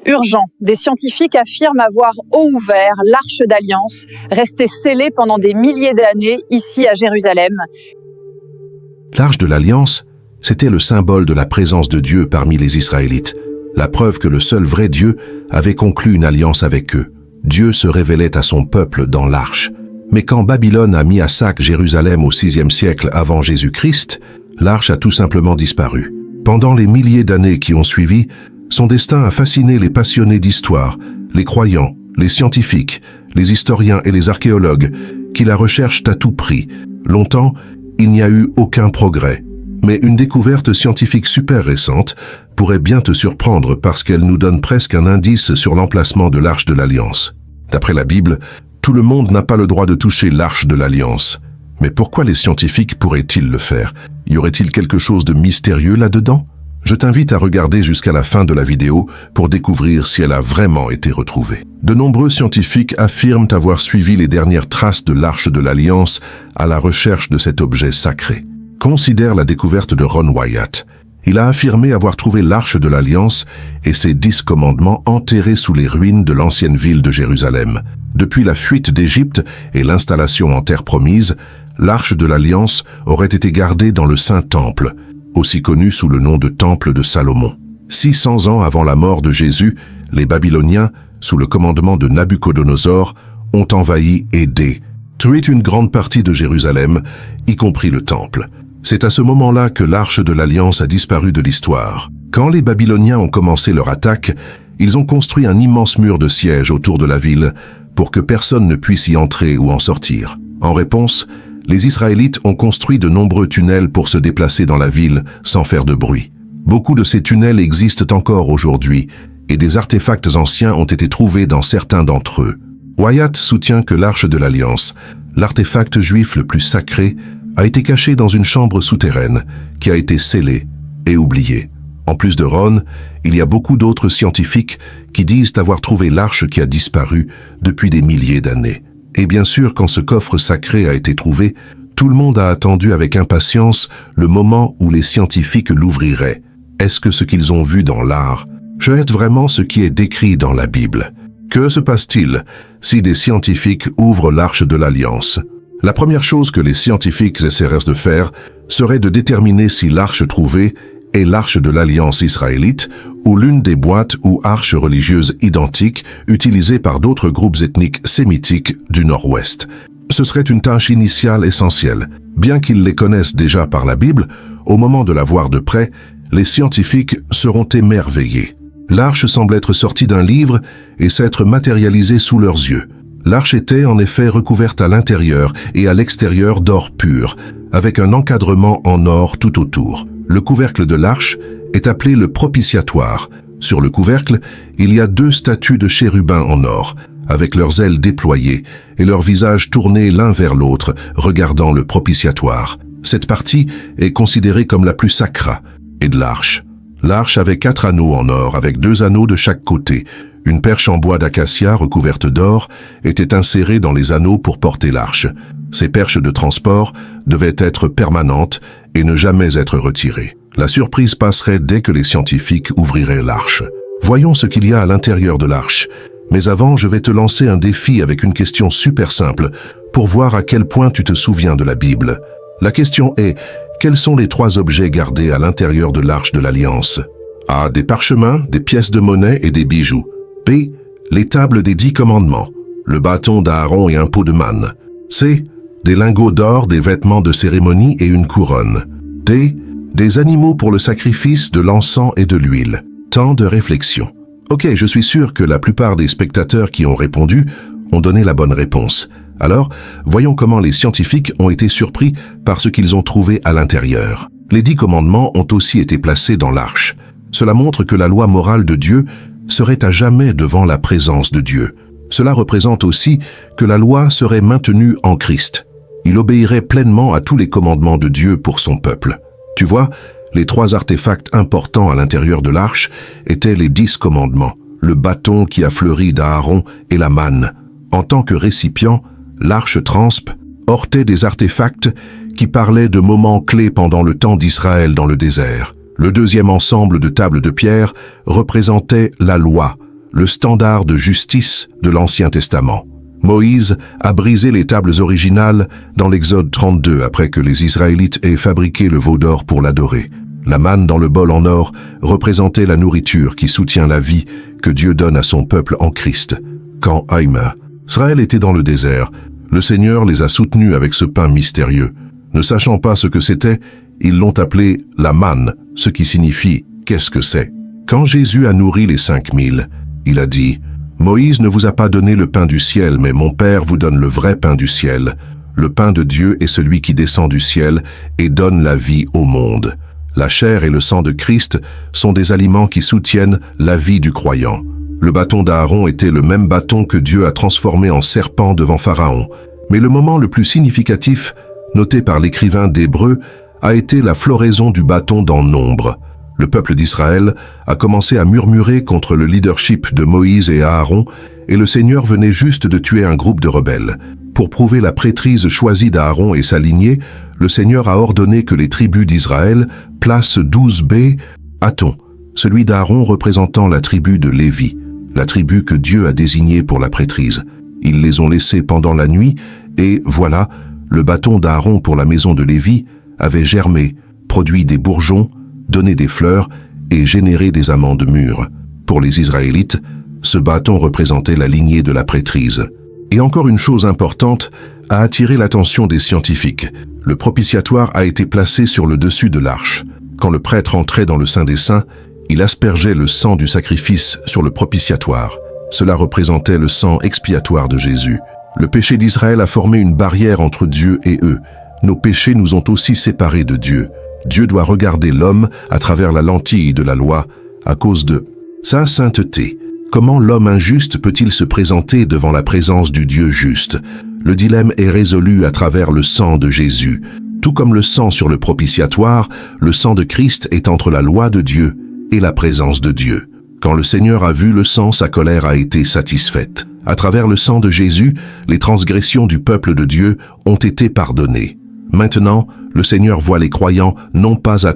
Urgent, des scientifiques affirment avoir haut ouvert l'Arche d'Alliance, restée scellée pendant des milliers d'années ici à Jérusalem. L'Arche de l'Alliance, c'était le symbole de la présence de Dieu parmi les Israélites, la preuve que le seul vrai Dieu avait conclu une alliance avec eux. Dieu se révélait à son peuple dans l'Arche. Mais quand Babylone a mis à sac Jérusalem au VIe siècle avant Jésus-Christ, l'Arche a tout simplement disparu. Pendant les milliers d'années qui ont suivi, son destin a fasciné les passionnés d'histoire, les croyants, les scientifiques, les historiens et les archéologues, qui la recherchent à tout prix. Longtemps, il n'y a eu aucun progrès. Mais une découverte scientifique super récente pourrait bien te surprendre parce qu'elle nous donne presque un indice sur l'emplacement de l'Arche de l'Alliance. D'après la Bible, tout le monde n'a pas le droit de toucher l'Arche de l'Alliance. Mais pourquoi les scientifiques pourraient-ils le faire? Y aurait-il quelque chose de mystérieux là-dedans? Je t'invite à regarder jusqu'à la fin de la vidéo pour découvrir si elle a vraiment été retrouvée. De nombreux scientifiques affirment avoir suivi les dernières traces de l'Arche de l'Alliance à la recherche de cet objet sacré. Considère la découverte de Ron Wyatt. Il a affirmé avoir trouvé l'Arche de l'Alliance et ses 10 commandements enterrés sous les ruines de l'ancienne ville de Jérusalem. Depuis la fuite d'Égypte et l'installation en terre promise, l'Arche de l'Alliance aurait été gardée dans le Saint-Temple, aussi connu sous le nom de Temple de Salomon. 600 ans avant la mort de Jésus, les Babyloniens, sous le commandement de Nabuchodonosor, ont envahi et détruit une grande partie de Jérusalem, y compris le Temple. C'est à ce moment-là que l'Arche de l'Alliance a disparu de l'histoire. Quand les Babyloniens ont commencé leur attaque, ils ont construit un immense mur de siège autour de la ville pour que personne ne puisse y entrer ou en sortir. En réponse, les Israélites ont construit de nombreux tunnels pour se déplacer dans la ville sans faire de bruit. Beaucoup de ces tunnels existent encore aujourd'hui et des artefacts anciens ont été trouvés dans certains d'entre eux. Wyatt soutient que l'Arche de l'Alliance, l'artefact juif le plus sacré, a été caché dans une chambre souterraine qui a été scellée et oubliée. En plus de Ron, il y a beaucoup d'autres scientifiques qui disent avoir trouvé l'arche qui a disparu depuis des milliers d'années. Et bien sûr, quand ce coffre sacré a été trouvé, tout le monde a attendu avec impatience le moment où les scientifiques l'ouvriraient. Est-ce que ce qu'ils ont vu dans l'art est vraiment ce qui est décrit dans la Bible? Que se passe-t-il si des scientifiques ouvrent l'Arche de l'Alliance? La première chose que les scientifiques essaieraient de faire serait de déterminer si l'arche trouvée est l'Arche de l'Alliance israélite ou l'une des boîtes ou arches religieuses identiques utilisées par d'autres groupes ethniques sémitiques du Nord-Ouest. Ce serait une tâche initiale essentielle. Bien qu'ils les connaissent déjà par la Bible, au moment de la voir de près, les scientifiques seront émerveillés. L'arche semble être sortie d'un livre et s'être matérialisée sous leurs yeux. L'arche était en effet recouverte à l'intérieur et à l'extérieur d'or pur, avec un encadrement en or tout autour. Le couvercle de l'arche est appelé le propitiatoire. Sur le couvercle, il y a 2 statues de chérubins en or, avec leurs ailes déployées et leurs visages tournés l'un vers l'autre, regardant le propitiatoire. Cette partie est considérée comme la plus sacrée de l'arche. L'arche avait 4 anneaux en or, avec 2 anneaux de chaque côté. Une perche en bois d'acacia recouverte d'or était insérée dans les anneaux pour porter l'arche. Ces perches de transport devaient être permanentes et ne jamais être retirées. La surprise passerait dès que les scientifiques ouvriraient l'arche. Voyons ce qu'il y a à l'intérieur de l'arche. Mais avant, je vais te lancer un défi avec une question super simple pour voir à quel point tu te souviens de la Bible. La question est, quels sont les 3 objets gardés à l'intérieur de l'Arche de l'Alliance? A. Des parchemins, des pièces de monnaie et des bijoux. B. Les tables des 10 commandements, le bâton d'Aaron et un pot de manne. C. Des lingots d'or, des vêtements de cérémonie et une couronne. D. Des animaux pour le sacrifice, de l'encens et de l'huile. Temps de réflexion. Ok, je suis sûr que la plupart des spectateurs qui ont répondu ont donné la bonne réponse. Alors, voyons comment les scientifiques ont été surpris par ce qu'ils ont trouvé à l'intérieur. Les 10 commandements ont aussi été placés dans l'arche. Cela montre que la loi morale de Dieu serait à jamais devant la présence de Dieu. Cela représente aussi que la loi serait maintenue en Christ. Il obéirait pleinement à tous les commandements de Dieu pour son peuple. Tu vois, les 3 artefacts importants à l'intérieur de l'arche étaient les 10 commandements, le bâton qui a fleuri d'Aaron et la manne. En tant que récipient, l'arche transpe portait des artefacts qui parlaient de moments clés pendant le temps d'Israël dans le désert. Le deuxième ensemble de tables de pierre représentait la loi, le standard de justice de l'Ancien Testament. Moïse a brisé les tables originales dans l'Exode 32 après que les Israélites aient fabriqué le veau d'or pour l'adorer. La manne dans le bol en or représentait la nourriture qui soutient la vie que Dieu donne à son peuple en Christ. Quand Israël était dans le désert, le Seigneur les a soutenus avec ce pain mystérieux. Ne sachant pas ce que c'était, ils l'ont appelé la manne, ce qui signifie « qu'est-ce que c'est ?» Quand Jésus a nourri les 5000, il a dit « Moïse ne vous a pas donné le pain du ciel, mais mon Père vous donne le vrai pain du ciel. Le pain de Dieu est celui qui descend du ciel et donne la vie au monde. » La chair et le sang de Christ sont des aliments qui soutiennent la vie du croyant. Le bâton d'Aaron était le même bâton que Dieu a transformé en serpent devant Pharaon. Mais le moment le plus significatif, noté par l'écrivain d'Hébreux, a été la floraison du bâton dans nombre. Le peuple d'Israël a commencé à murmurer contre le leadership de Moïse et Aaron, et le Seigneur venait juste de tuer un groupe de rebelles. Pour prouver la prêtrise choisie d'Aaron et sa lignée, le Seigneur a ordonné que les tribus d'Israël placent 12 bâtons, celui d'Aaron représentant la tribu de Lévi, la tribu que Dieu a désignée pour la prêtrise. Ils les ont laissés pendant la nuit, et voilà, le bâton d'Aaron pour la maison de Lévi avait germé, produit des bourgeons, donné des fleurs et généré des amandes mûres. Pour les Israélites, ce bâton représentait la lignée de la prêtrise. Et encore une chose importante a attiré l'attention des scientifiques. Le propitiatoire a été placé sur le dessus de l'arche. Quand le prêtre entrait dans le Saint des Saints, il aspergeait le sang du sacrifice sur le propitiatoire. Cela représentait le sang expiatoire de Jésus. Le péché d'Israël a formé une barrière entre Dieu et eux. Nos péchés nous ont aussi séparés de Dieu. Dieu doit regarder l'homme à travers la lentille de la loi à cause de sa sainteté. Comment l'homme injuste peut-il se présenter devant la présence du Dieu juste? Le dilemme est résolu à travers le sang de Jésus. Tout comme le sang sur le propitiatoire, le sang de Christ est entre la loi de Dieu et la présence de Dieu. Quand le Seigneur a vu le sang, sa colère a été satisfaite. À travers le sang de Jésus, les transgressions du peuple de Dieu ont été pardonnées. Maintenant, le Seigneur voit les croyants non pas à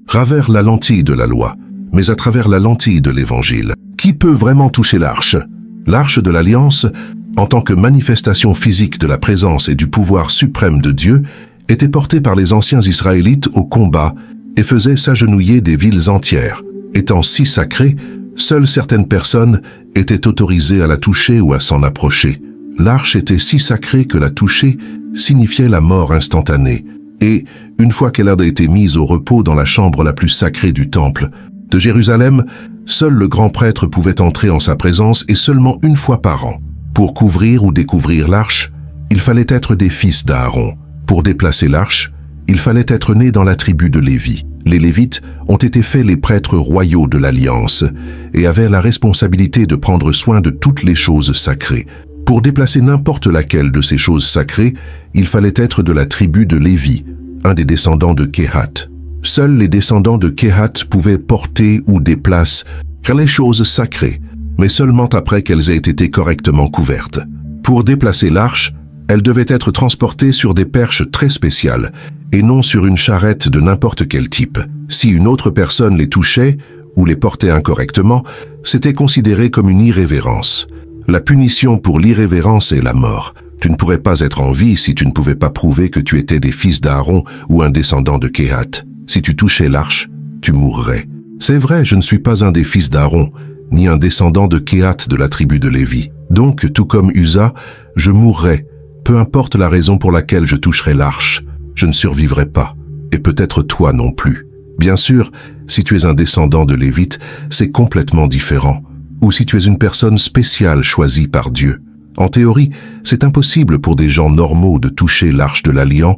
travers la lentille de la loi, mais à travers la lentille de l'Évangile. Qui peut vraiment toucher l'arche? L'arche de l'Alliance, en tant que manifestation physique de la présence et du pouvoir suprême de Dieu, était portée par les anciens Israélites au combat et faisait s'agenouiller des villes entières. Étant si sacrée, seules certaines personnes étaient autorisées à la toucher ou à s'en approcher. L'arche était si sacrée que la toucher signifiait la mort instantanée. Et, une fois qu'elle a été mise au repos dans la chambre la plus sacrée du temple de Jérusalem, seul le grand prêtre pouvait entrer en sa présence et seulement une fois par an. Pour couvrir ou découvrir l'arche, il fallait être des fils d'Aaron. Pour déplacer l'arche, il fallait être né dans la tribu de Lévi. Les Lévites ont été faits les prêtres royaux de l'Alliance et avaient la responsabilité de prendre soin de toutes les choses sacrées. Pour déplacer n'importe laquelle de ces choses sacrées, il fallait être de la tribu de Lévi, un des descendants de Kehat. Seuls les descendants de Kehat pouvaient porter ou déplacer les choses sacrées, mais seulement après qu'elles aient été correctement couvertes. Pour déplacer l'arche, elle devait être transportée sur des perches très spéciales et non sur une charrette de n'importe quel type. Si une autre personne les touchait ou les portait incorrectement, c'était considéré comme une irrévérence. La punition pour l'irrévérence est la mort. Tu ne pourrais pas être en vie si tu ne pouvais pas prouver que tu étais des fils d'Aaron ou un descendant de Kehat. Si tu touchais l'arche, tu mourrais. C'est vrai, je ne suis pas un des fils d'Aaron, ni un descendant de Kehat de la tribu de Lévi. Donc, tout comme Uza, je mourrai, peu importe la raison pour laquelle je toucherai l'arche. Je ne survivrai pas, et peut-être toi non plus. Bien sûr, si tu es un descendant de Lévite, c'est complètement différent. Ou si tu es une personne spéciale choisie par Dieu. En théorie, c'est impossible pour des gens normaux de toucher l'arche de l'Alliance,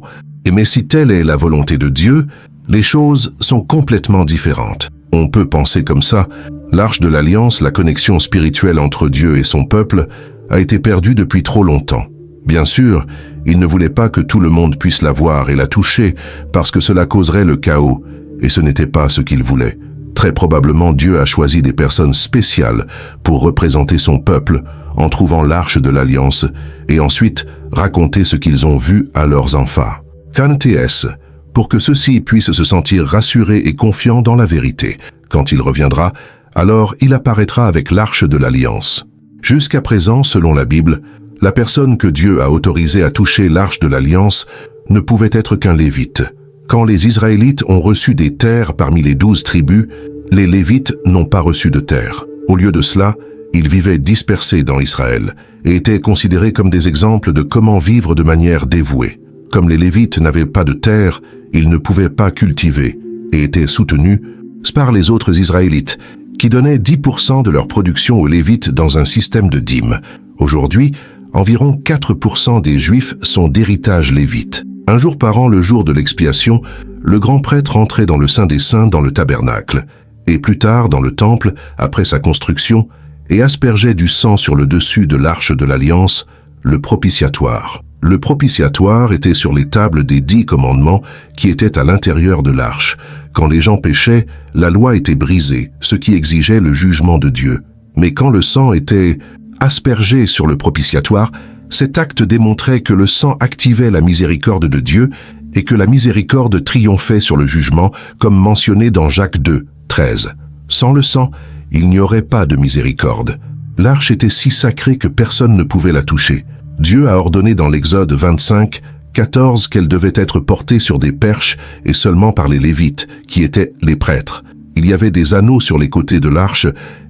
mais si telle est la volonté de Dieu, les choses sont complètement différentes. On peut penser comme ça, l'arche de l'Alliance, la connexion spirituelle entre Dieu et son peuple, a été perdue depuis trop longtemps. Bien sûr, il ne voulait pas que tout le monde puisse la voir et la toucher, parce que cela causerait le chaos, et ce n'était pas ce qu'il voulait. Très probablement, Dieu a choisi des personnes spéciales pour représenter son peuple en trouvant l'arche de l'Alliance et ensuite raconter ce qu'ils ont vu à leurs enfants. KNTS, pour que ceux-ci puissent se sentir rassurés et confiants dans la vérité. Quand il reviendra, Alors il apparaîtra avec l'arche de l'Alliance. Jusqu'à présent, selon la Bible, la personne que Dieu a autorisée à toucher l'arche de l'Alliance ne pouvait être qu'un Lévite. Quand les Israélites ont reçu des terres parmi les 12 tribus, les Lévites n'ont pas reçu de terre. Au lieu de cela, ils vivaient dispersés dans Israël et étaient considérés comme des exemples de comment vivre de manière dévouée. Comme les Lévites n'avaient pas de terre, ils ne pouvaient pas cultiver et étaient soutenus par les autres Israélites, qui donnaient 10% de leur production aux Lévites dans un système de dîmes. Aujourd'hui, environ 4% des Juifs sont d'héritage lévite. Un jour par an, le jour de l'expiation, le grand prêtre entrait dans le Saint des Saints dans le tabernacle, et plus tard dans le temple, après sa construction, et aspergeait du sang sur le dessus de l'arche de l'Alliance, le propitiatoire. Le propitiatoire était sur les tables des 10 commandements qui étaient à l'intérieur de l'arche. Quand les gens péchaient, la loi était brisée, ce qui exigeait le jugement de Dieu. Mais quand le sang était aspergé sur le propitiatoire, cet acte démontrait que le sang activait la miséricorde de Dieu et que la miséricorde triomphait sur le jugement, comme mentionné dans Jacques 2, 13. Sans le sang, il n'y aurait pas de miséricorde. L'arche était si sacrée que personne ne pouvait la toucher. Dieu a ordonné dans l'Exode 25, 14 qu'elle devait être portée sur des perches et seulement par les Lévites, qui étaient les prêtres. Il y avait des anneaux sur les côtés de l'arche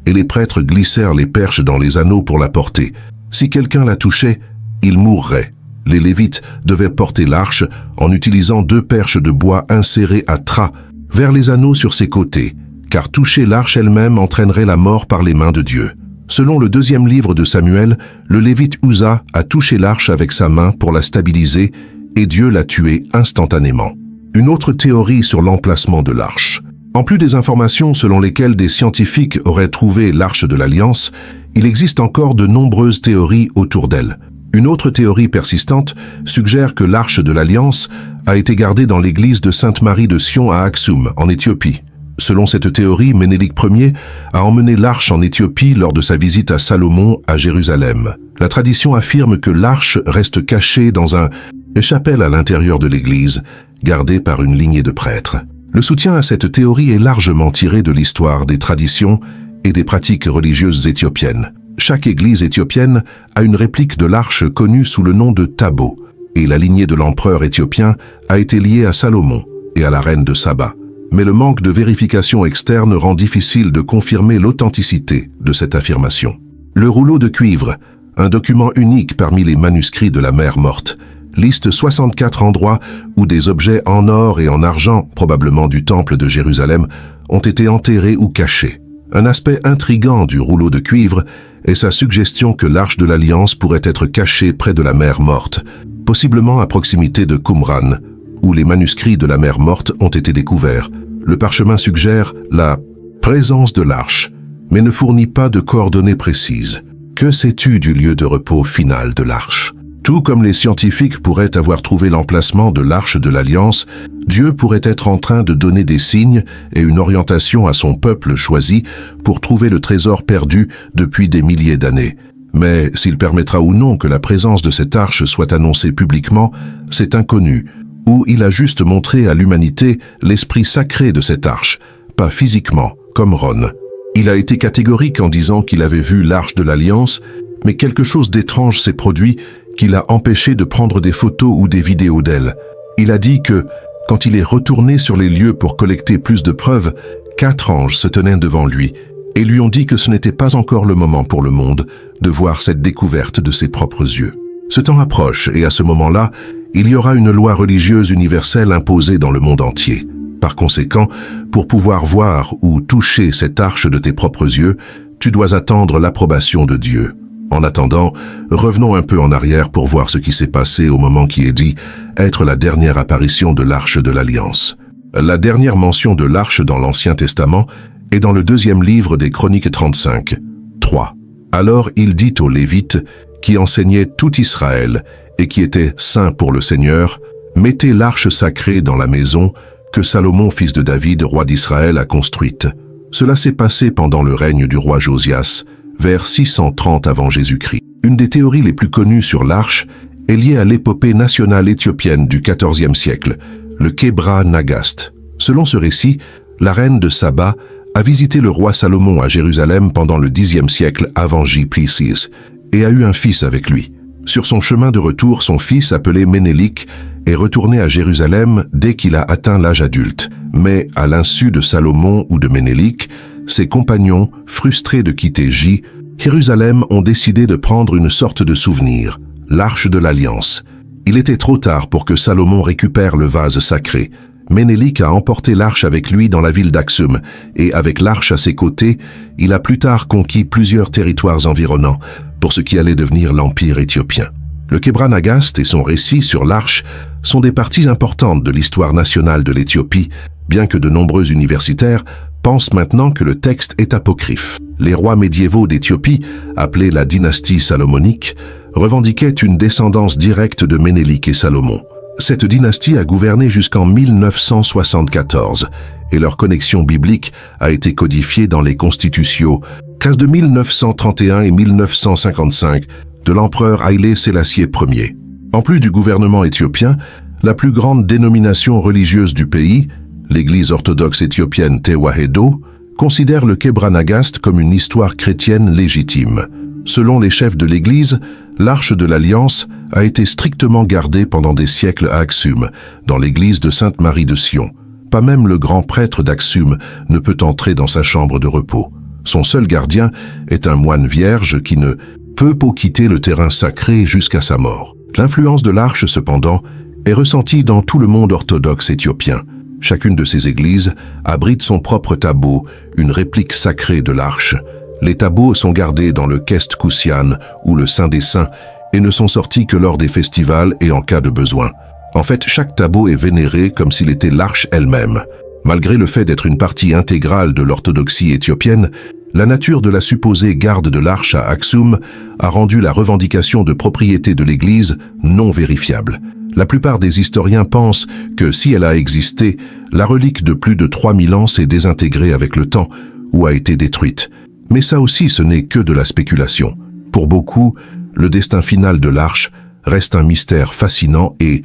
et les prêtres glissèrent les perches dans les anneaux pour la porter. Si quelqu'un la touchait, il mourrait. Les Lévites devaient porter l'arche en utilisant 2 perches de bois insérées à tras vers les anneaux sur ses côtés, car toucher l'arche elle-même entraînerait la mort par les mains de Dieu. Selon le 2e livre de Samuel, le Lévite Uza a touché l'arche avec sa main pour la stabiliser et Dieu l'a tué instantanément. Une autre théorie sur l'emplacement de l'arche. En plus des informations selon lesquelles des scientifiques auraient trouvé l'arche de l'Alliance, il existe encore de nombreuses théories autour d'elle. Une autre théorie persistante suggère que l'arche de l'Alliance a été gardée dans l'église de Sainte-Marie de Sion à Aksum, en Éthiopie. Selon cette théorie, Ménélique Ier a emmené l'arche en Éthiopie lors de sa visite à Salomon à Jérusalem. La tradition affirme que l'arche reste cachée dans une chapelle à l'intérieur de l'église, gardée par une lignée de prêtres. Le soutien à cette théorie est largement tiré de l'histoire, des traditions et des pratiques religieuses éthiopiennes. Chaque église éthiopienne a une réplique de l'arche connue sous le nom de Tabo, et la lignée de l'empereur éthiopien a été liée à Salomon et à la reine de Saba. Mais le manque de vérification externe rend difficile de confirmer l'authenticité de cette affirmation. Le rouleau de cuivre, un document unique parmi les manuscrits de la mer morte, liste 64 endroits où des objets en or et en argent, probablement du temple de Jérusalem, ont été enterrés ou cachés. Un aspect intrigant du rouleau de cuivre est sa suggestion que l'arche de l'Alliance pourrait être cachée près de la mer morte, possiblement à proximité de Qumran, où les manuscrits de la mer morte ont été découverts. Le parchemin suggère la présence de l'arche, mais ne fournit pas de coordonnées précises. Que sais-tu du lieu de repos final de l'arche? Tout comme les scientifiques pourraient avoir trouvé l'emplacement de l'arche de l'Alliance, Dieu pourrait être en train de donner des signes et une orientation à son peuple choisi pour trouver le trésor perdu depuis des milliers d'années. Mais s'il permettra ou non que la présence de cette arche soit annoncée publiquement, c'est inconnu, où il a juste montré à l'humanité l'esprit sacré de cette arche, pas physiquement, comme Ron. Il a été catégorique en disant qu'il avait vu l'arche de l'Alliance, mais quelque chose d'étrange s'est produit qui l'a empêché de prendre des photos ou des vidéos d'elle. Il a dit que, quand il est retourné sur les lieux pour collecter plus de preuves, 4 anges se tenaient devant lui et lui ont dit que ce n'était pas encore le moment pour le monde de voir cette découverte de ses propres yeux. Ce temps approche et à ce moment-là, il y aura une loi religieuse universelle imposée dans le monde entier. Par conséquent, pour pouvoir voir ou toucher cette arche de tes propres yeux, tu dois attendre l'approbation de Dieu. En attendant, revenons un peu en arrière pour voir ce qui s'est passé au moment qui est dit être la dernière apparition de l'arche de l'Alliance. La dernière mention de l'arche dans l'Ancien Testament est dans le 2e livre des Chroniques 35, 3. Alors il dit aux Lévites, qui enseignaient tout Israël et qui étaient saints pour le Seigneur, « Mettez l'arche sacrée dans la maison que Salomon, fils de David, roi d'Israël, a construite. » Cela s'est passé pendant le règne du roi Josias, vers 630 avant Jésus-Christ. Une des théories les plus connues sur l'arche est liée à l'épopée nationale éthiopienne du XIVe siècle, le Kebra Nagast. Selon ce récit, la reine de Saba a visité le roi Salomon à Jérusalem pendant le Xe siècle avant J.P.6 et a eu un fils avec lui. Sur son chemin de retour, son fils, appelé Ménélik, est retourné à Jérusalem dès qu'il a atteint l'âge adulte. Mais, à l'insu de Salomon ou de Ménélik, ses compagnons, frustrés de quitter Jérusalem, ont décidé de prendre une sorte de souvenir, l'Arche de l'Alliance. Il était trop tard pour que Salomon récupère le vase sacré. Ménélik a emporté l'arche avec lui dans la ville d'Aksum, et avec l'arche à ses côtés, il a plus tard conquis plusieurs territoires environnants, pour ce qui allait devenir l'Empire éthiopien. Le Kebra Nagast et son récit sur l'arche sont des parties importantes de l'histoire nationale de l'Éthiopie, bien que de nombreux universitaires pensent maintenant que le texte est apocryphe. Les rois médiévaux d'Éthiopie, appelés la dynastie salomonique, revendiquaient une descendance directe de Ménélik et Salomon. Cette dynastie a gouverné jusqu'en 1974 et leur connexion biblique a été codifiée dans les constitutions de 1931 et 1955 de l'empereur Haïlé Sélassié Ier. En plus du gouvernement éthiopien, la plus grande dénomination religieuse du pays, l'Église orthodoxe éthiopienne Tewahedo, considère le Kebra Nagast comme une histoire chrétienne légitime. Selon les chefs de l'Église, l'Arche de l'Alliance a été strictement gardée pendant des siècles à Aksum, dans l'église de Sainte-Marie de Sion. Pas même le grand prêtre d'Aksum ne peut entrer dans sa chambre de repos. Son seul gardien est un moine vierge qui ne peut pas quitter le terrain sacré jusqu'à sa mort. L'influence de l'Arche, cependant, est ressentie dans tout le monde orthodoxe éthiopien. Chacune de ces églises abrite son propre tabou, une réplique sacrée de l'Arche. Les tabous sont gardés dans le Kest Koussian ou le Saint des Saints et ne sont sortis que lors des festivals et en cas de besoin. En fait, chaque tabou est vénéré comme s'il était l'Arche elle-même. Malgré le fait d'être une partie intégrale de l'orthodoxie éthiopienne, la nature de la supposée garde de l'Arche à Aksum a rendu la revendication de propriété de l'Église non vérifiable. La plupart des historiens pensent que si elle a existé, la relique de plus de 3000 ans s'est désintégrée avec le temps ou a été détruite. Mais ça aussi, ce n'est que de la spéculation. Pour beaucoup, le destin final de l'Arche reste un mystère fascinant et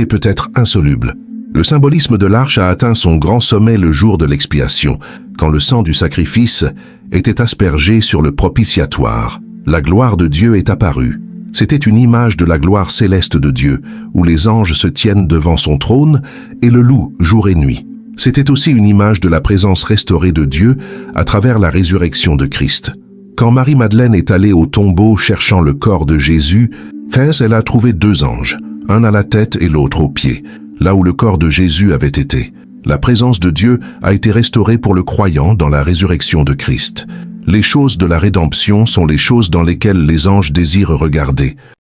peut-être insoluble. Le symbolisme de l'Arche a atteint son grand sommet le jour de l'expiation, quand le sang du sacrifice était aspergé sur le propitiatoire. La gloire de Dieu est apparue. C'était une image de la gloire céleste de Dieu, où les anges se tiennent devant son trône et le louent jour et nuit. C'était aussi une image de la présence restaurée de Dieu à travers la résurrection de Christ. Quand Marie-Madeleine est allée au tombeau cherchant le corps de Jésus, elle a trouvé 2 anges, un à la tête et l'autre aux pieds, là où le corps de Jésus avait été. La présence de Dieu a été restaurée pour le croyant dans la résurrection de Christ. Les choses de la rédemption sont les choses dans lesquelles les anges désirent regarder.